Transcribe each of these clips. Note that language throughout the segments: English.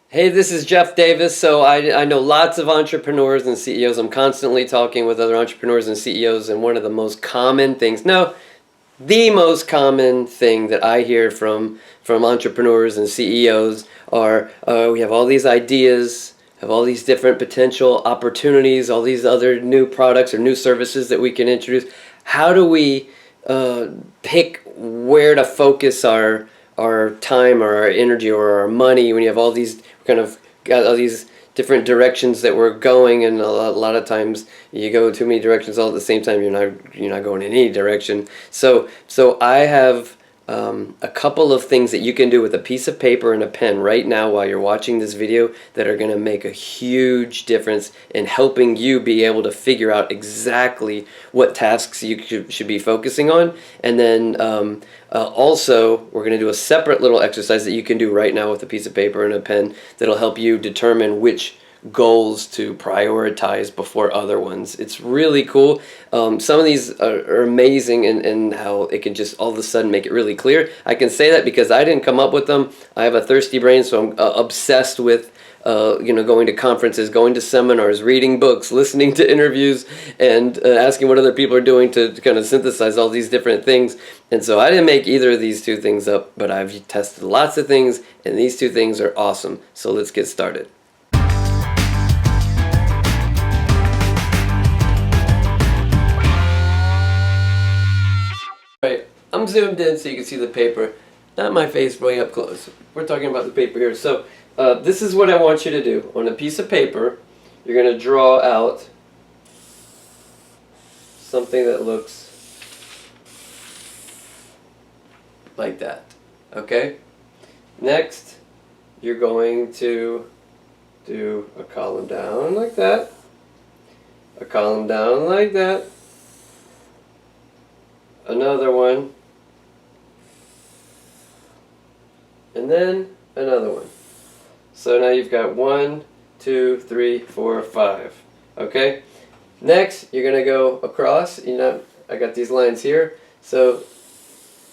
Hey, this is Jeff Davis. So I know lots of entrepreneurs and CEOs. I'm constantly talking with other entrepreneurs and CEOs, and one of the most common things, no, the most common thing that I hear from entrepreneurs and CEOs are we have all these ideas, have all these different potential opportunities, all these other new products or new services that we can introduce. How do we uh, pick where to focus our time or our energy or our money when you have all these kind of got all these different directions that we're going, and a lot of times you go too many directions all at the same time, you're not going in any direction. So I have a couple of things that you can do with a piece of paper and a pen right now while you're watching this video that are going to make a huge difference in helping you be able to figure out exactly what tasks you should be focusing on. And then also, we're going to do a separate little exercise that you can do right now with a piece of paper and a pen that'll help you determine which goals to prioritize before other ones. It's really cool. Some of these are amazing and how it can just all of a sudden make it really clear. I can say that because I didn't come up with them. I have a thirsty brain, so I'm obsessed with going to conferences, going to seminars, reading books, listening to interviews, and asking what other people are doing to kind of synthesize all these different things. And so I didn't make either of these two things up, but I've tested lots of things, and these two things are awesome. So let's get started. Right, I'm zoomed in so you can see the paper, not my face way up close. We're talking about the paper here. So this is what I want you to do. On a piece of paper, you're going to draw out something that looks like that. Okay? Next, you're going to do a column down like that, a column down like that, another one, and then another one. So now you've got 1, 2, 3, 4, 5. Okay? Next, you're going to go across. I got these lines here. So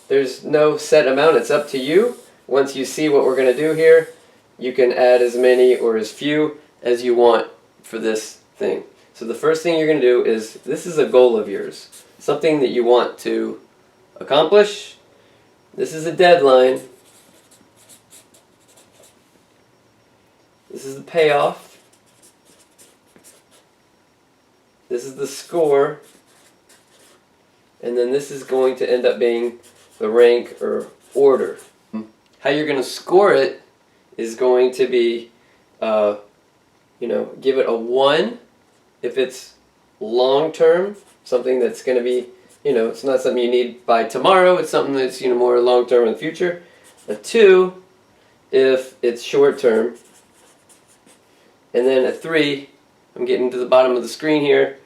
there's no set amount. It's up to you. Once you see what we're going to do here, you can add as many or as few as you want for this thing. So the first thing you're going to do is, this is a goal of yours. Something that you want to accomplish. This is a deadline. This is the payoff. This is the score. And then this is going to end up being the rank or order. How you're going to score it is going to be, give it a 1 if it's long term, something that's going to be, it's not something you need by tomorrow, it's something that's, more long term in the future. A 2 if it's short term. And then a 3, I'm getting to the bottom of the screen here,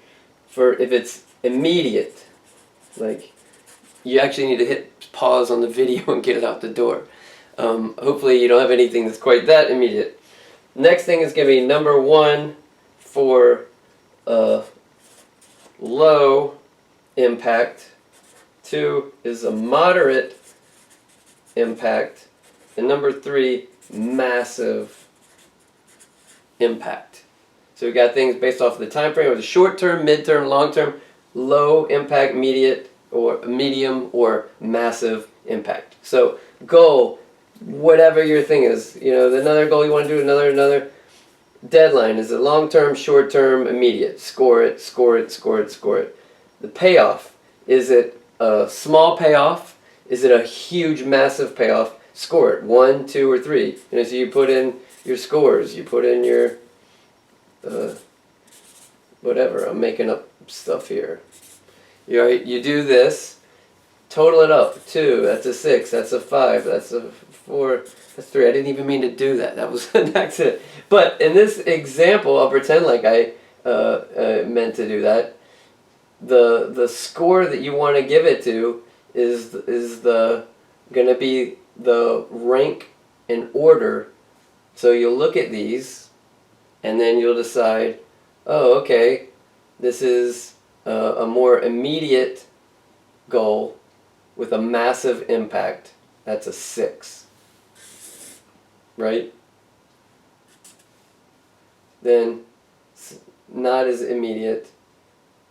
for if it's immediate. Like, you actually need to hit pause on the video and get it out the door. Hopefully you don't have anything that's quite that immediate. Next thing is going to be number 1 for low impact. 2 is a moderate impact. And number 3, massive impact. So we got things based off of the time frame of the short term, mid term, long term, low impact, medium, or massive impact. So goal, whatever your thing is, another goal you want to do, another deadline, is it long term, short term, immediate? Score it, score it, score it, score it. The payoff, is it a small payoff? Is it a huge, massive payoff? Score it, 1, 2, or 3. So you put in your scores, you put in your whatever, I'm making up stuff here. You do this, total it up. 2, that's a 6, that's a 5, that's a 4, that's 3. I didn't even mean to do that. That was an accident. But in this example, I'll pretend like I meant to do that. The score that you want to give it to is going to be the rank and order. So you'll look at these, and then you'll decide, oh, okay, this is a more immediate goal with a massive impact. That's a 6, right? then it's not as immediate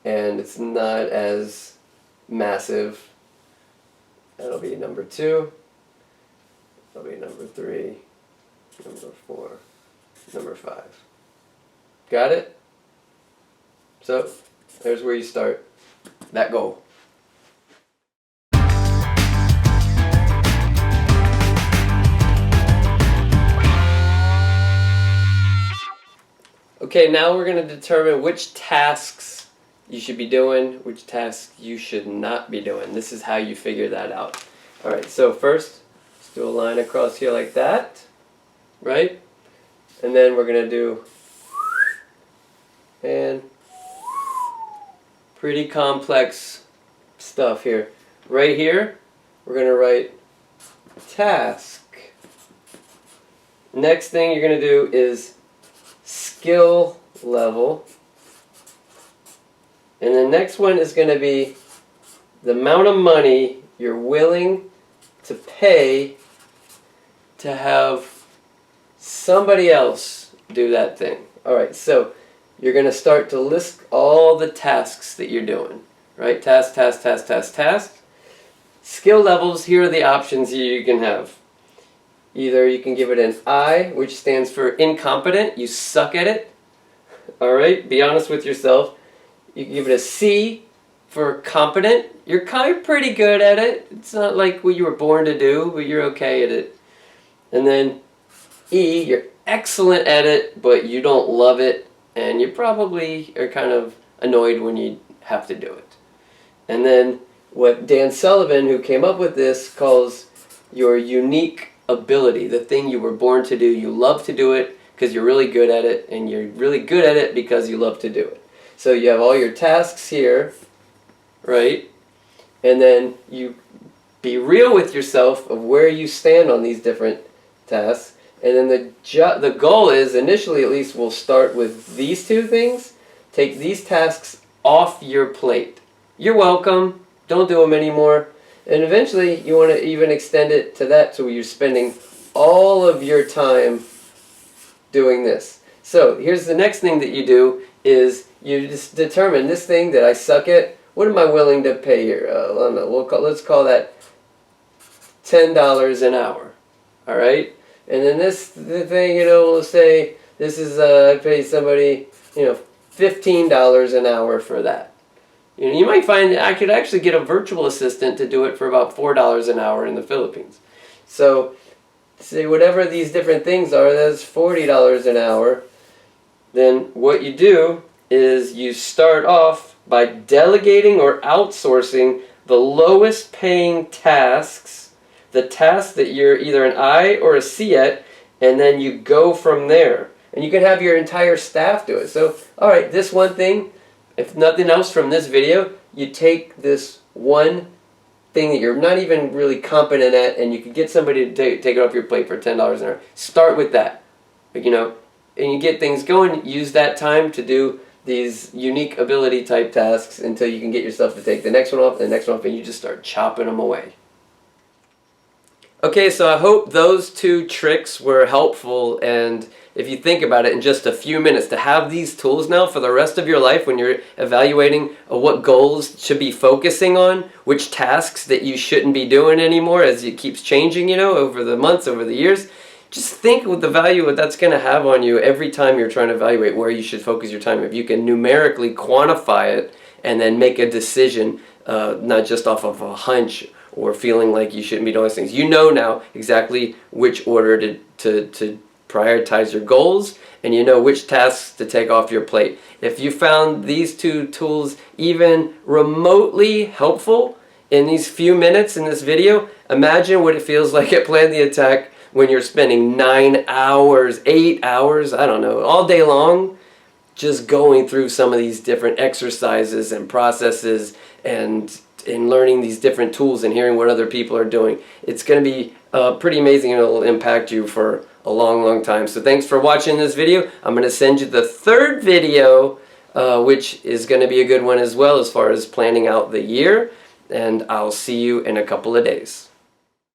and it's not as massive. That'll be number 2. That'll be number 3, number 4, number 5. Got it? So there's where you start that goal. Okay, now we're going to determine which tasks you should be doing, which tasks you should not be doing. This is how you figure that out. Alright, so first, let's do a line across here like that, right? And then we're going to do, and pretty complex stuff here. Right here, we're going to write task. Next thing you're going to do is skill level. And the next one is going to be the amount of money you're willing to pay to have somebody else do that thing. Alright, so you're going to start to list all the tasks that you're doing. Right? Task, task, task, task, task. Skill levels, here are the options you can have. Either you can give it an I, which stands for incompetent, you suck at it. Alright, be honest with yourself. You can give it a C for competent. You're kind of pretty good at it. It's not like what you were born to do, but you're okay at it. And then E, you're excellent at it, but you don't love it, and you probably are kind of annoyed when you have to do it. And then what Dan Sullivan, who came up with this, calls your unique ability, the thing you were born to do. You love to do it because you're really good at it, and you're really good at it because you love to do it. So you have all your tasks here, right? And then you be real with yourself of where you stand on these different tasks. And then the goal is, initially at least, we'll start with these 2 things. Take these tasks off your plate. You're welcome. Don't do them anymore. And eventually you want to even extend it to that, so you're spending all of your time doing this. So here's the next thing that you do is you just determine this thing that I suck at, what am I willing to pay here? Let's call that $10 an hour. Alright? And then the thing, we'll say this is, I pay somebody, $15 an hour for that. You might find that I could actually get a virtual assistant to do it for about $4 an hour in the Philippines. So, say whatever these different things are, that's $40 an hour. Then what you do is you start off by delegating or outsourcing the lowest paying tasks, the tasks that you're either an I or a C at, and then you go from there. And you can have your entire staff do it. So, alright, this one thing, if nothing else from this video, you take this one thing that you're not even really competent at, and you can get somebody to take it off your plate for $10 an hour. Start with that, and you get things going. Use that time to do these unique ability type tasks until you can get yourself to take the next one off, and the next one off, and you just start chopping them away. Okay, so I hope those 2 tricks were helpful, and if you think about it, in just a few minutes, to have these tools now for the rest of your life when you're evaluating what goals should be focusing on, which tasks that you shouldn't be doing anymore as it keeps changing, over the months, over the years, just think with the value that's going to have on you every time you're trying to evaluate where you should focus your time. If you can numerically quantify it and then make a decision, not just off of a hunch or feeling like you shouldn't be doing those things. You know now exactly which order to prioritize your goals, and you know which tasks to take off your plate. If you found these 2 tools even remotely helpful in these few minutes in this video, imagine what it feels like at Plan the Attack when you're spending 9 hours, 8 hours, I don't know, all day long just going through some of these different exercises and processes and learning these different tools and hearing what other people are doing. It's going to be pretty amazing, and it'll impact you for a long, long time. So thanks for watching this video. I'm going to send you the 3rd video, which is going to be a good one as well as far as planning out the year, and I'll see you in a couple of days.